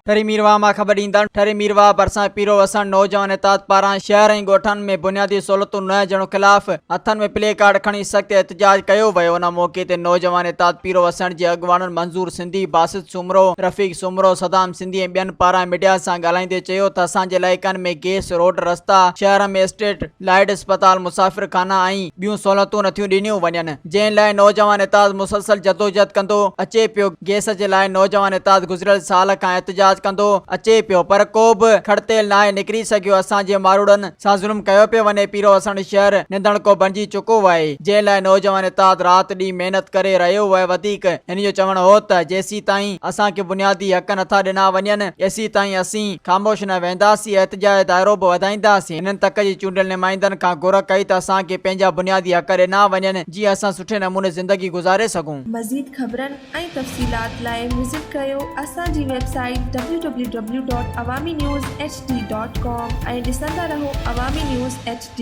ठरी मीरवा मां ख़बर ईंदा ठरी मीरवा बरसा पीरो वसण नौजवान इताद पारां शहर ऐं ॻोठनि में बुनियादी सहूलतूं न ॾियण ख़िलाफ़ हथनि में प्ले कार्ड खणी सख़्त एहतजाज कयो वियो। उन मौक़े ते नौजवान इताद पीरो वसण जे अॻुवाणनि मंज़ूर सिंधी, बासित सुमरो, रफ़ीक सुमरो, सदाम सिंधी ऐं ॿियनि पारां मीडिया सां ॻाल्हाईंदे चयो त असांजे इलाइक़नि में गैस, रोड, रस्ता, शहर में स्ट्रीट लाइट, अस्पताल, मुसाफ़िर खाना ऐं ॿियूं सहूलतूं नथियूं ॾिनियूं वञनि, जंहिं लाइ नौजवान इताद मुसलसल जदोजहद कंदो अचे पियो। गैस जे लाइ नौजवान इताद गुज़िरियल साल खां एहतजाज कंदो अचे पियो, पर को बि खड़तेल नाहे निकिरी सघियो। असांजे मारूड़नि सां ज़ुल्म कयो पियो वञे। पीरो वसण शहर निंदणको बणिजी चुको आहे, जंहिं लाइ नौजवान इताद राति ॾींहुं महिनत करे रहियो आहे। वधीक हिन जो चवणु हो त जेसीं ताईं असांखे बुनियादी हक़ नथा ॾिना वञनि, एसीं ताईं असीं ख़ामोश न वेंदासीं, एहतजाज दाइरो बि वधाईंदासीं। हिननि तक जी चूंडियल नुमाइंदनि खां घुर कई त असांखे पंहिंजा बुनियादी हक़ ॾिना वञनि, जीअं असां सुठे नमूने ज़िंदगी गुज़ारे सघूं। मज़ीद ख़बरनि ऐं तफ़सीलात लाइ विज़िट कयो असांजी वेबसाइट www.awamiNewsHD.com ऐं ॾिसंदा रहो अवामी न्यूज़ HD।